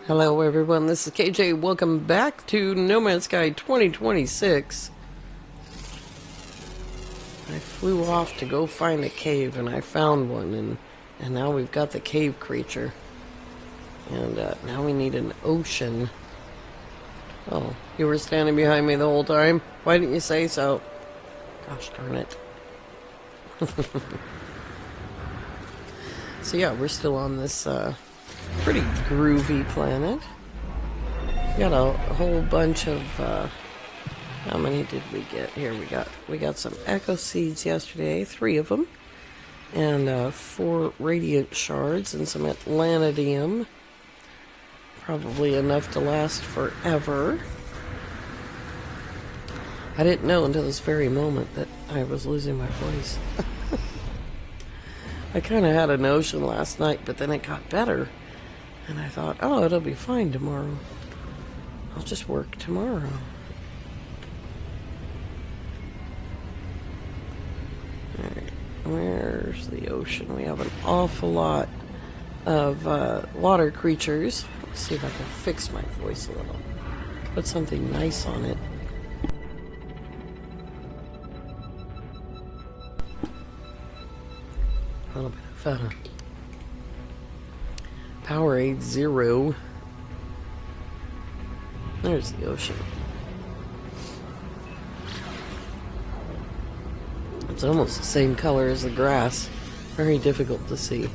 Hello everyone, this is KJ. Welcome back to No Man's Sky 2026. I flew off to go find a cave and I found one, and now we've got the cave creature. And now we need an ocean. Oh, you were standing behind me the whole time? Why didn't you say so? Gosh darn it. So yeah, we're still on this pretty groovy planet. Got a whole bunch of how many did we get here? We got some echo seeds yesterday, 3 of them, and 4 radiant shards and some Atlantidium. Probably enough to last forever. I didn't know until this very moment that I was losing my voice. I kind of had a notion last night, but then it got better. And I thought, oh, it'll be fine tomorrow. I'll just work tomorrow. Alright, where's the ocean? We have an awful lot of water creatures. Let's see if I can fix my voice a little. Put something nice on it. A little bit of Powerade 0. There's the ocean. It's almost the same color as the grass. Very difficult to see.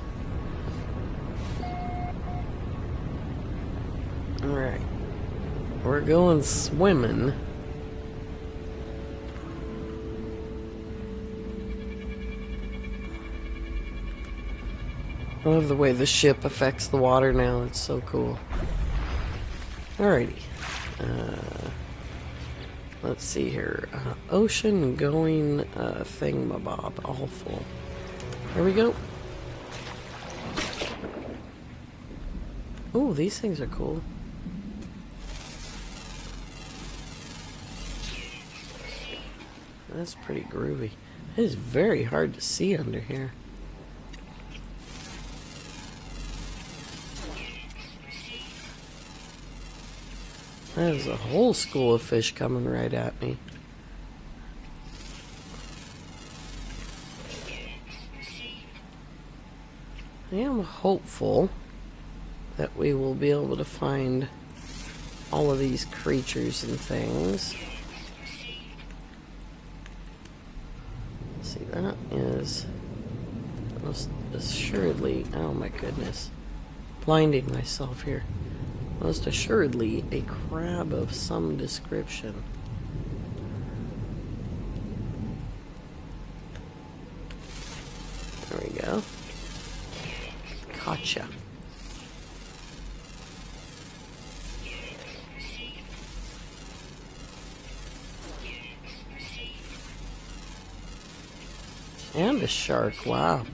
Alright. We're going swimming. I love the way the ship affects the water now. It's so cool. Alrighty. Let's see here. Ocean going thingamabob. Awful. Here we go. Oh, these things are cool. That's pretty groovy. It is very hard to see under here. There's a whole school of fish coming right at me. I am hopeful that we will be able to find all of these creatures and things. See, that is most assuredly, oh my goodness, blinding myself here. Most assuredly a crab of some description. There we go. Gotcha. And a shark, wow.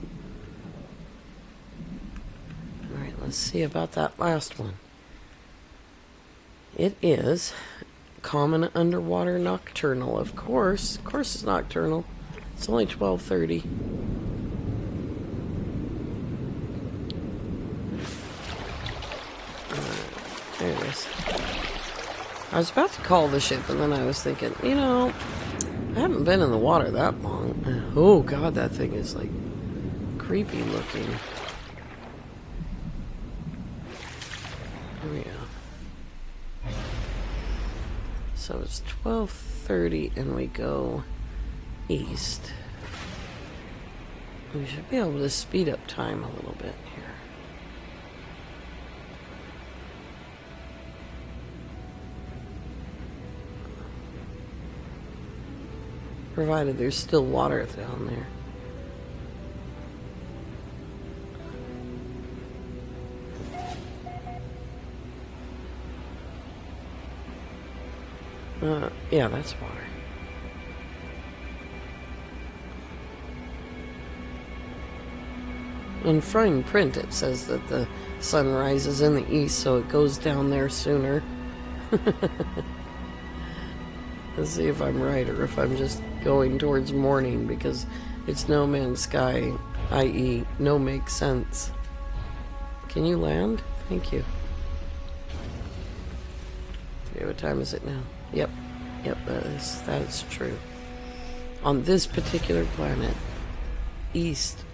Alright, let's see about that last one. It is common underwater nocturnal, of course. Of course it's nocturnal. It's only 12:30. There it is. I was about to call the ship, and then I was thinking, you know, I haven't been in the water that long. Oh god, that thing is like creepy looking. There we go. So it's 12:30 and we go east. We should be able to speed up time a little bit here. Provided there's still water down there. Yeah, that's water. In fine print it says that the sun rises in the east, so it goes down there sooner. Let's see if I'm right or if I'm just going towards morning because it's No Man's Sky, i.e. no makes sense. Can you land? Thank you. Okay, what time is it now? Yep. Yep, that is true. On this particular planet, east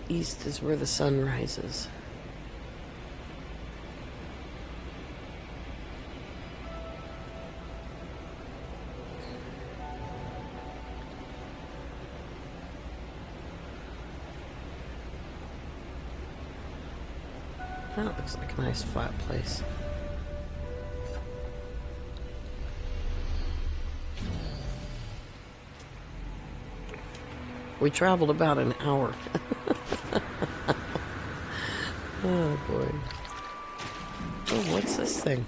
is where the sun rises. That looks like a nice flat place. We traveled about an hour. Oh boy. Oh, what's this thing?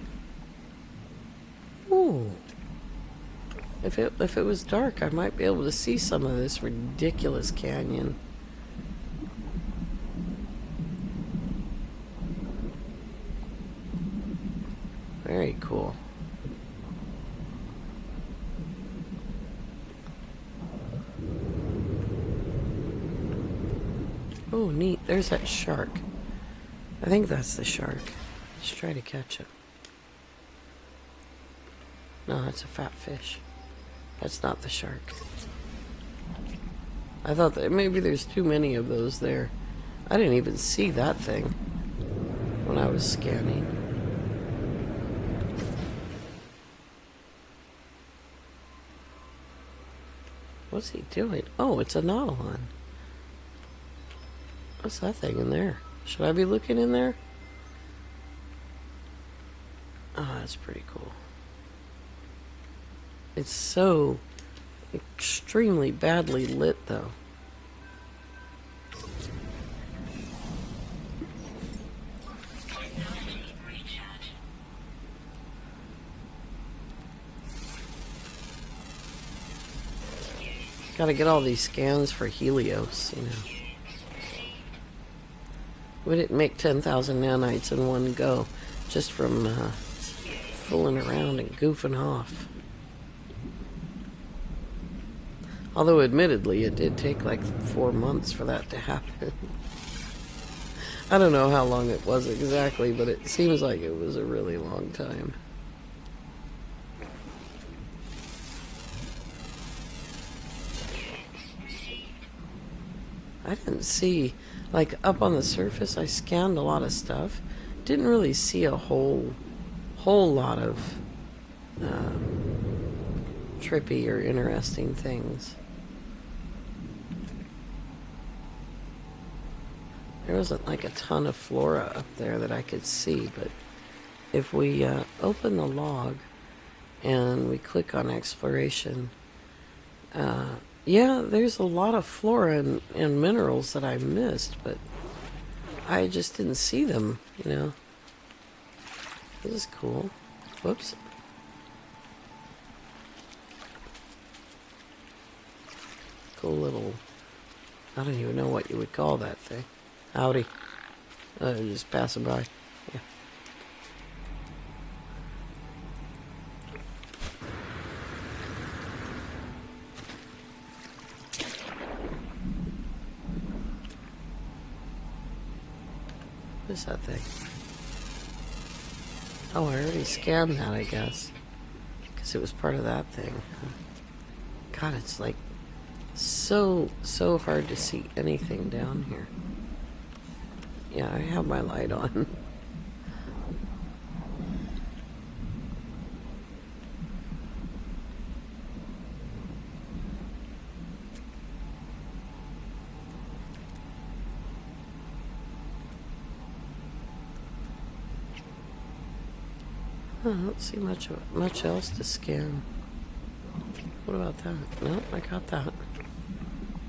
Ooh. If it was dark, I might be able to see some of this ridiculous canyon. Very cool. Oh, neat. There's that shark. I think that's the shark. Let's try to catch it. No, that's a fat fish. That's not the shark. I thought that maybe there's too many of those there. I didn't even see that thing when I was scanning. What's he doing? Oh, it's a nautilon. What's that thing in there? Should I be looking in there? Oh, that's pretty cool. It's so extremely badly lit, though. Gotta get all these scans for Helios, you know. We didn't make 10,000 nanites in one go, just from fooling around and goofing off. Although, admittedly, it did take like 4 months for that to happen. I don't know how long it was exactly, but it seems like it was a really long time. I didn't see, like, up on the surface, I scanned a lot of stuff. Didn't really see a whole lot of trippy or interesting things. There wasn't like a ton of flora up there that I could see, but if we open the log and we click on exploration, yeah, there's a lot of flora and minerals that I missed, but I just didn't see them, you know. This is cool. Whoops. Cool little, I don't even know what you would call that thing. Howdy. Just passing by. Yeah. What is that thing? Oh, I already scanned that, I guess. Because it was part of that thing. God, it's like so hard to see anything down here. Yeah, I have my light on. I don't see much else to scan. What about that? No, I got that.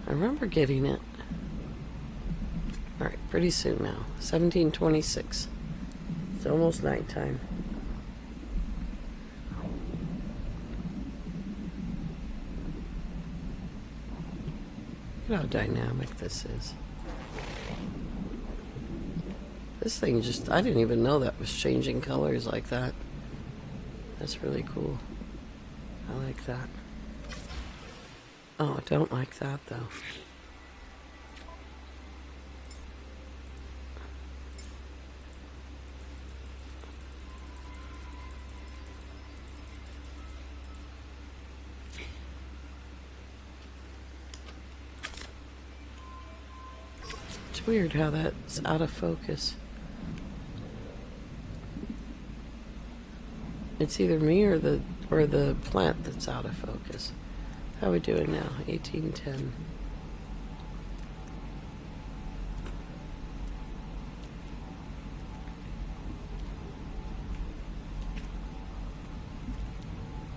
I remember getting it. Alright, pretty soon now. 1726. It's almost nighttime. Look at how dynamic this is. This thing just, I didn't even know that was changing colors like that. That's really cool. I like that. Oh, I don't like that though. It's weird how that's out of focus. It's either me or the plant that's out of focus. How are we doing now? 1810.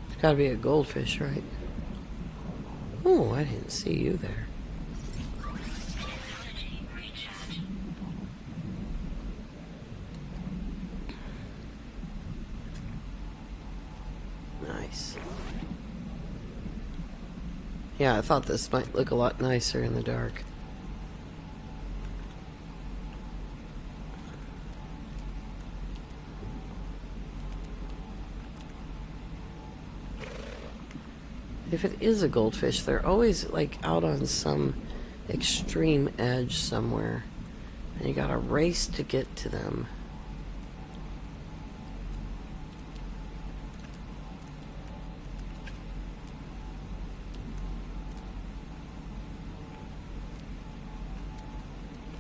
It's gotta be a goldfish, right? Oh, I didn't see you there. Nice. Yeah, I thought this might look a lot nicer in the dark. If it is a goldfish, they're always like out on some extreme edge somewhere, and you gotta race to get to them.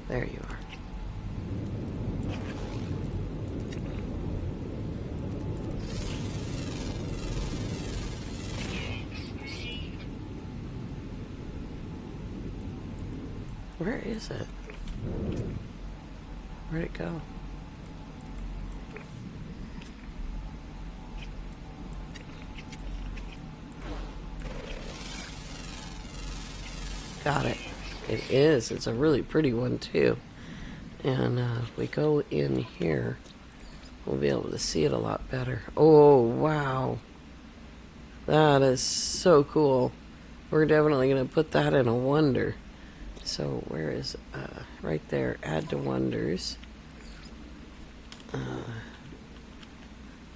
There you are. Where is it? Where'd it go? Got it. It is. It's a really pretty one, too. And we go in here, we'll be able to see it a lot better. Oh, wow. That is so cool. We're definitely going to put that in a wonder. So where is, right there, add to wonders.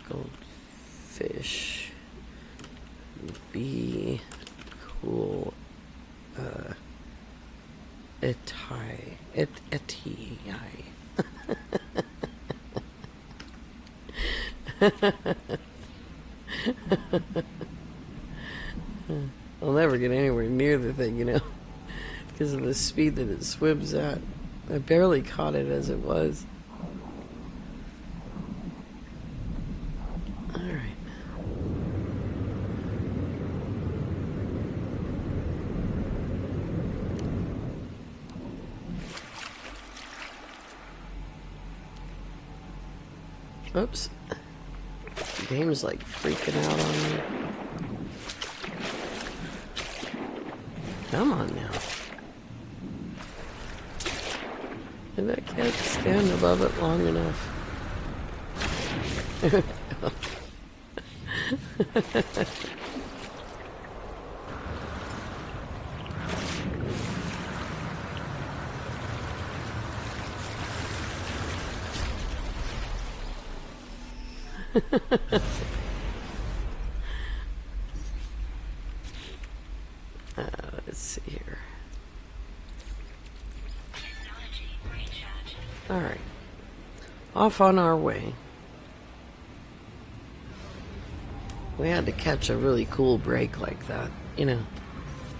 Goldfish. Be cool. Eti. I'll never get anywhere near the thing, you know, because of the speed that it swims at. I barely caught it as it was. All right. Oops. The game's like freaking out on me. Come on now. And I can't stand above it long enough. There we go. Let's see here. All right, off on our way. We had to catch a really cool break like that, you know.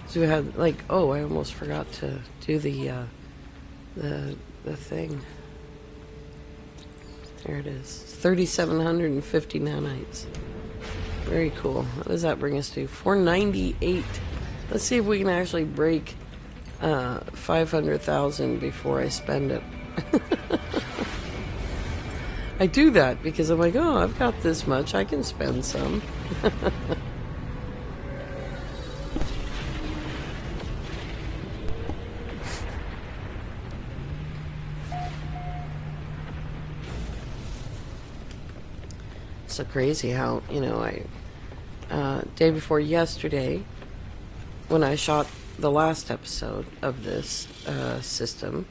So we had like, oh, I almost forgot to do the thing. There it is. 3,750 nanites. Very cool. What does that bring us to? 498. Let's see if we can actually break 500,000 before I spend it. I do that because I'm like, oh, I've got this much. I can spend some. So crazy how, you know, day before yesterday, when I shot the last episode of this system,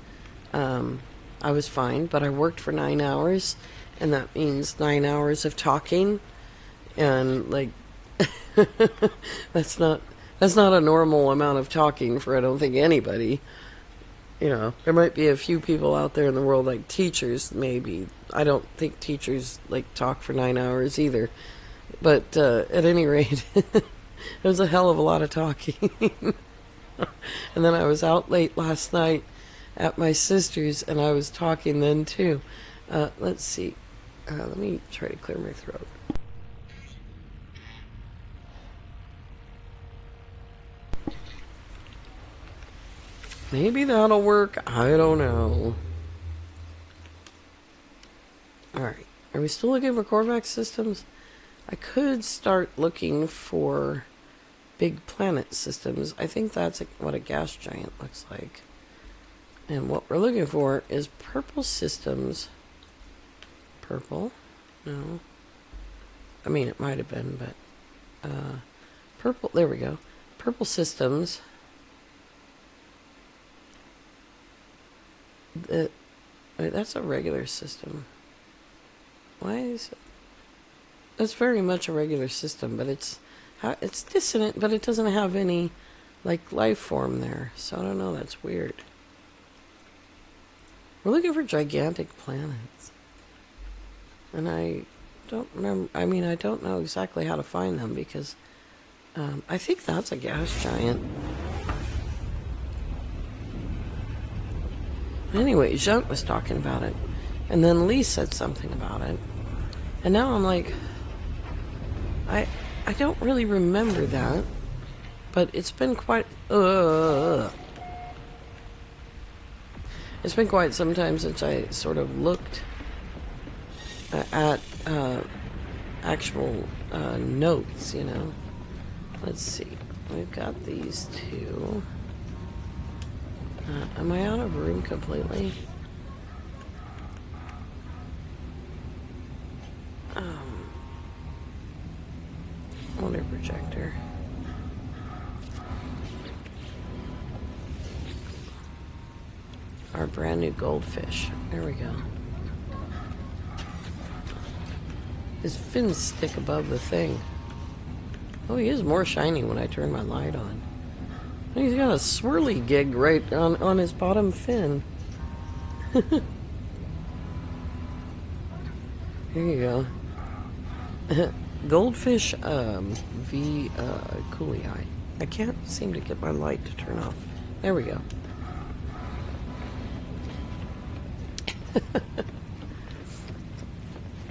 I was fine, but I worked for 9 hours, and that means 9 hours of talking, and like that's not a normal amount of talking for, I don't think, anybody. You know, there might be a few people out there in the world, like teachers, maybe. I don't think teachers like talk for 9 hours either. But at any rate, it was a hell of a lot of talking. And then I was out late last night, at my sister's, and I was talking then too. Let's see. Let me try to clear my throat. Maybe that'll work. I don't know. Alright. Are we still looking for Korvax systems? I could start looking for big planet systems. I think that's what a gas giant looks like. And what we're looking for is purple systems. Purple? No. I mean, it might have been, but... purple, there we go. Purple systems. Wait, that's a regular system. Why is it? It's very much a regular system, but it's dissonant, but it doesn't have any, like, life form there. So I don't know, that's weird. We're looking for gigantic planets. And I don't remember, I mean, I don't know exactly how to find them because I think that's a gas giant. Anyway, Jean was talking about it. And then Lee said something about it. And now I'm like, I don't really remember that. But it's been quite... It's been quite some time since I sort of looked at actual notes, you know. Let's see. We've got these two. Am I out of room completely? Wonder projector. Our brand new goldfish. There we go. His fins stick above the thing. Oh, he is more shiny when I turn my light on. He's got a swirly gig right on his bottom fin. Here you go. Goldfish V Cooley Eye. I can't seem to get my light to turn off. There we go.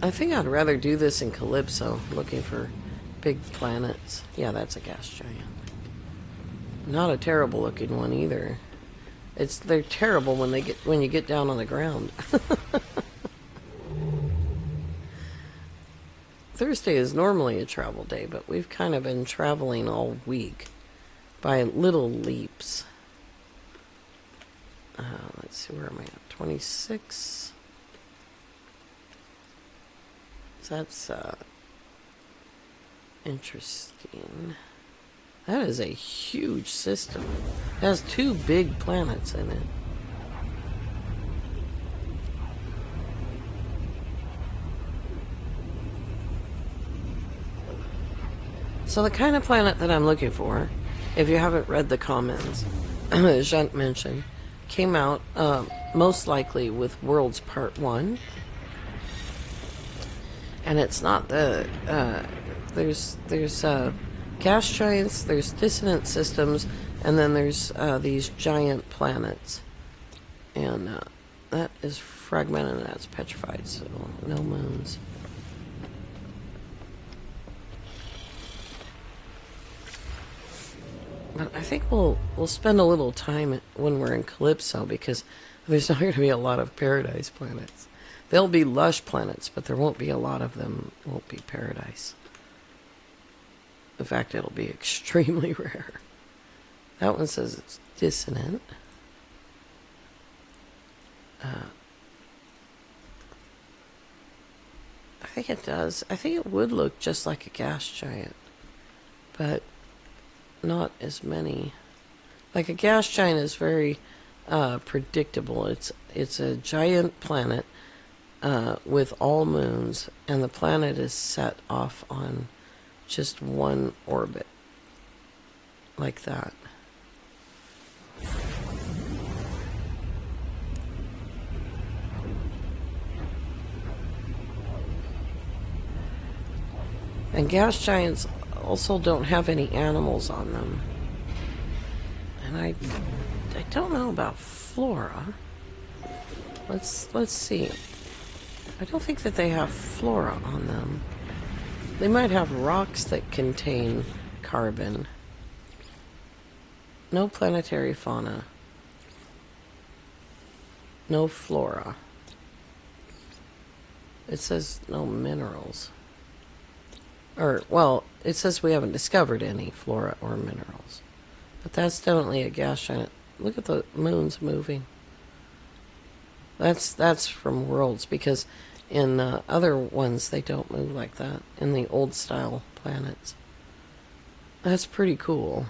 I think I'd rather do this in Calypso, looking for big planets. Yeah, that's a gas giant. Not a terrible looking one either. They're terrible when you get down on the ground. Thursday is normally a travel day, but we've kind of been traveling all week by little leaps. Let's see, where am I at? 26. So that's interesting. That is a huge system. It has 2 big planets in it. So the kind of planet that I'm looking for, if you haven't read the comments, as Jean mentioned, came out most likely with Worlds Part 1. And it's not the... there's gas giants, there's dissonant systems, and then there's these giant planets. And that is fragmented and that's petrified, so no moons. But I think we'll spend a little time when we're in Calypso because there's not going to be a lot of paradise planets. There'll be lush planets, but there won't be a lot of them. Won't be paradise. In fact, it'll be extremely rare. That one says it's dissonant. I think it does. I think it would look just like a gas giant, but not as many. Like a gas giant is very predictable. It's a giant planet with all moons, and the planet is set off on just one orbit, like that. And gas giants also don't have any animals on them. And I don't know about flora. Let's see. I don't think that they have flora on them. They might have rocks that contain carbon. No planetary fauna. No flora. It says no minerals. Or, well, it says we haven't discovered any flora or minerals. But that's definitely a gas giant. Look at the moons moving. That's from worlds, because in other ones they don't move like that, in the old style planets. That's pretty cool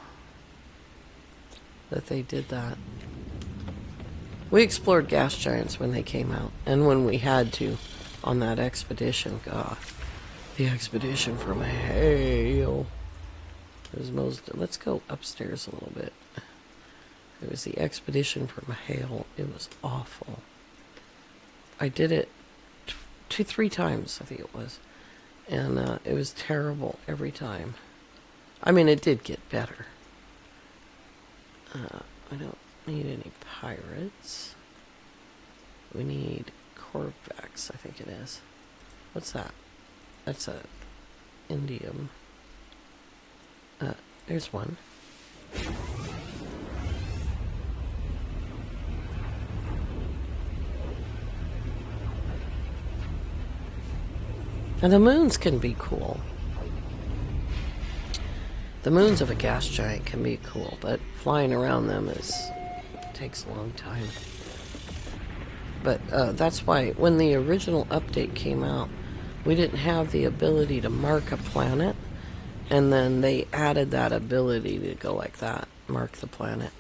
that they did that. We explored gas giants when they came out, and when we had to on that expedition. God, the expedition from hell. It was most. Let's go upstairs a little bit. It was the expedition from hell. It was awful. I did it 2-3 times, I think it was, and it was terrible every time. I mean, it did get better. I don't need any pirates. We need Corvax, I think it is. What's that? That's a indium. There's one. And the moons can be cool. The moons of a gas giant can be cool, but flying around them takes a long time. But that's why when the original update came out, we didn't have the ability to mark a planet, and then they added that ability to go like that, mark the planet.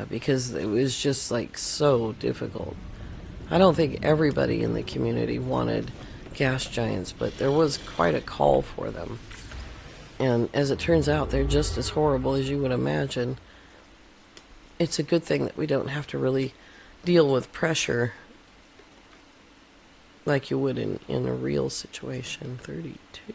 Because it was just like so difficult. I don't think everybody in the community wanted gas giants, but there was quite a call for them. And as it turns out, they're just as horrible as you would imagine. It's a good thing that we don't have to really deal with pressure like you would in a real situation. 32.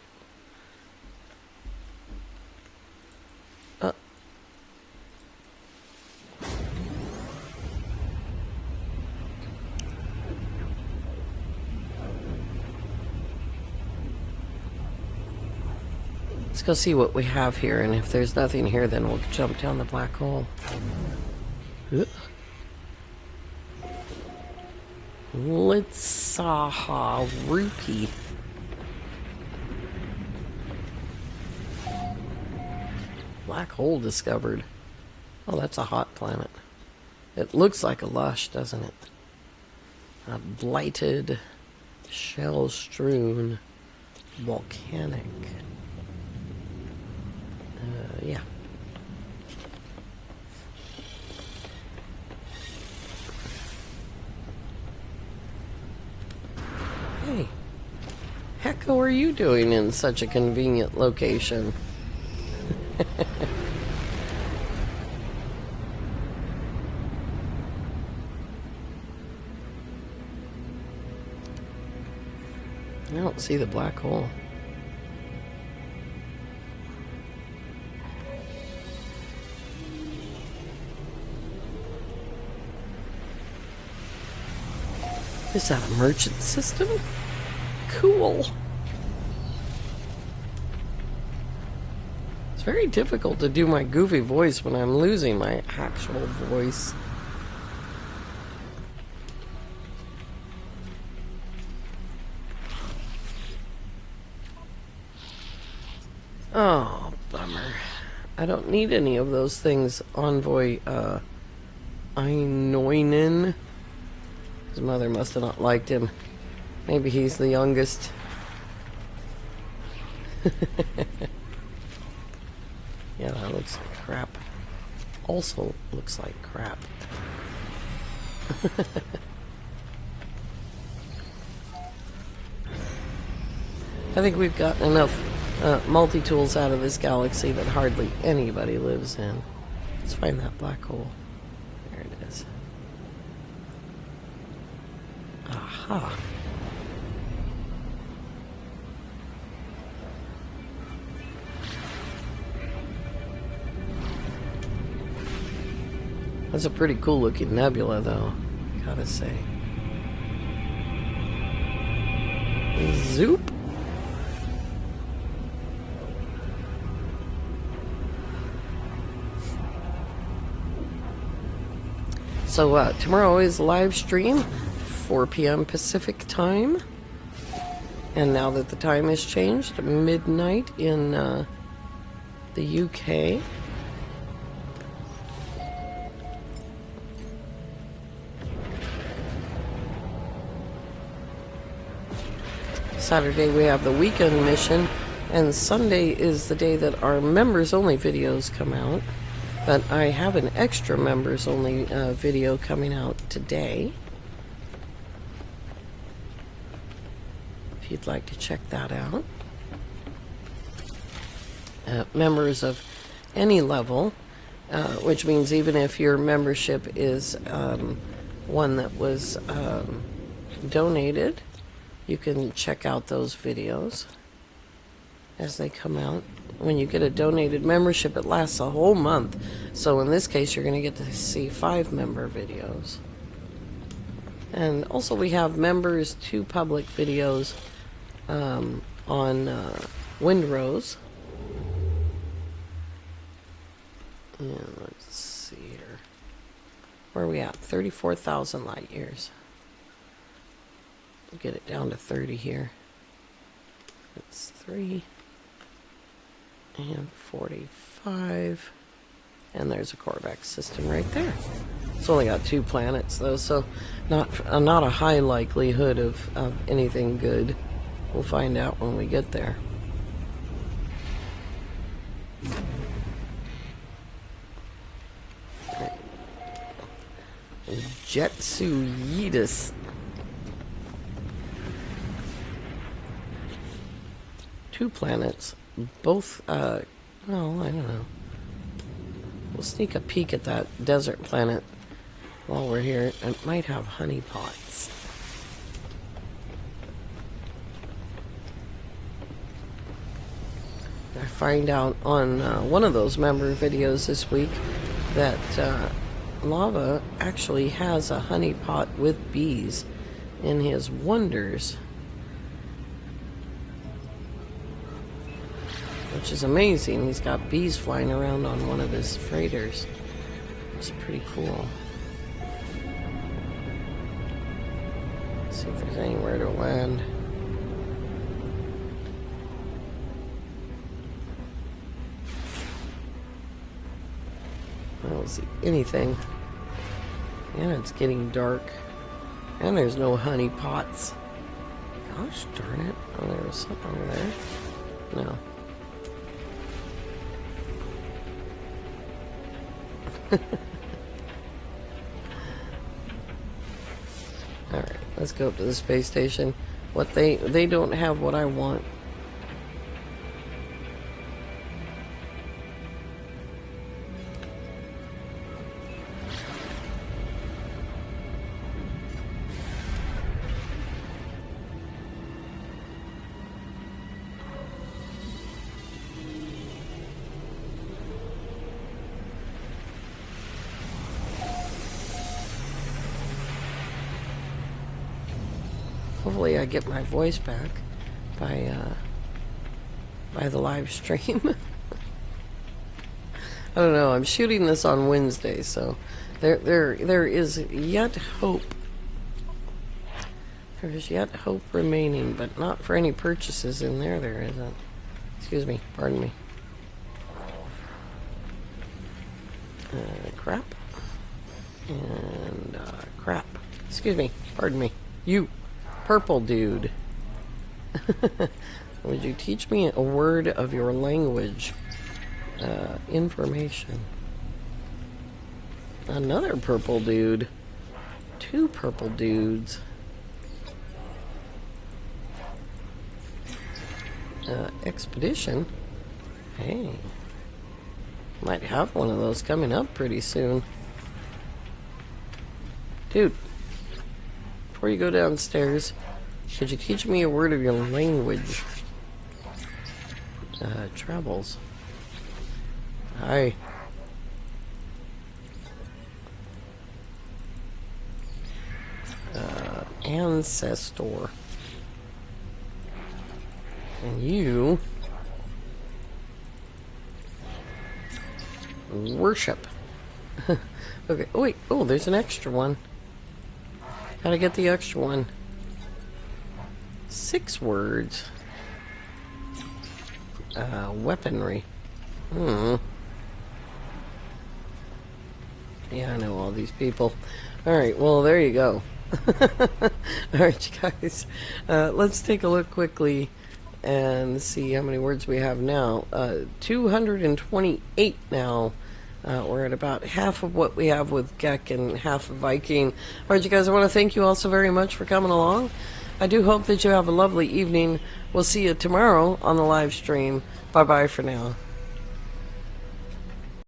Let's go see what we have here, and if there's nothing here, then we'll jump down the black hole. Let's rupee. Black hole discovered. Oh, that's a hot planet. It looks like a lush, doesn't it? A blighted, shell-strewn, volcanic. Yeah. Hey, hecko are you doing in such a convenient location? I don't see the black hole. Is that a merchant system? Cool. It's very difficult to do my goofy voice when I'm losing my actual voice. Oh, bummer. I don't need any of those things, Envoy, Einoinen. His mother must have not liked him. Maybe he's the youngest. Yeah, that looks like crap. Also looks like crap. I think we've gotten enough multi-tools out of this galaxy that hardly anybody lives in. Let's find that black hole. There it is. Aha. That's a pretty cool looking nebula, though, gotta say. Zoop! So tomorrow is live stream, 4 p.m. Pacific time. And now that the time has changed, midnight in the UK. Saturday we have the weekend mission, and Sunday is the day that our members only videos come out. But I have an extra members only video coming out today, if you'd like to check that out. Members of any level, which means even if your membership is one that was donated, you can check out those videos as they come out. When you get a donated membership, it lasts a whole month. So in this case, you're going to get to see 5 member videos. And also we have members to public videos on Windrose. And let's see here. Where are we at? 34,000 light years. We'll get it down to 30 here. That's 3. And 45. And there's a Corvax system right there. It's only got 2 planets though, so not a high likelihood of anything good. We'll find out when we get there. Jetsuitis. 2 planets. Both, well, I don't know. We'll sneak a peek at that desert planet while we're here. It might have honeypots. I find out on one of those member videos this week that Lava actually has a honeypot with bees in his wonders. Which is amazing. He's got bees flying around on one of his freighters. It's pretty cool. Let's see if there's anywhere to land. I don't see anything. And it's getting dark. And there's no honey pots. Gosh darn it. Oh, there was something over there. No. Alright, let's go up to the space station. What they don't have what I want. Hopefully I get my voice back by the live stream. I don't know, I'm shooting this on Wednesday, so there is yet hope. There is yet hope remaining, but not for any purchases in there, there isn't. Excuse me, pardon me. Crap. And crap. Excuse me, pardon me. You. Purple dude. Would you teach me a word of your language? Information. Another purple dude. 2 purple dudes. Expedition. Hey. Might have one of those coming up pretty soon. Dude. Before you go downstairs, could you teach me a word of your language? Travels. Hi. ancestor. And you worship. Okay. Oh, wait. Oh, there's an extra one. Gotta get the extra one. 6 words. Weaponry. Yeah, I know all these people. Alright, well, there you go. Alright, you guys. Let's take a look quickly and see how many words we have now. 228 now. We're at about half of what we have with Gek and half of Viking. Alright, you guys, I want to thank you all so very much for coming along. I do hope that you have a lovely evening. We'll see you tomorrow on the live stream. Bye-bye for now.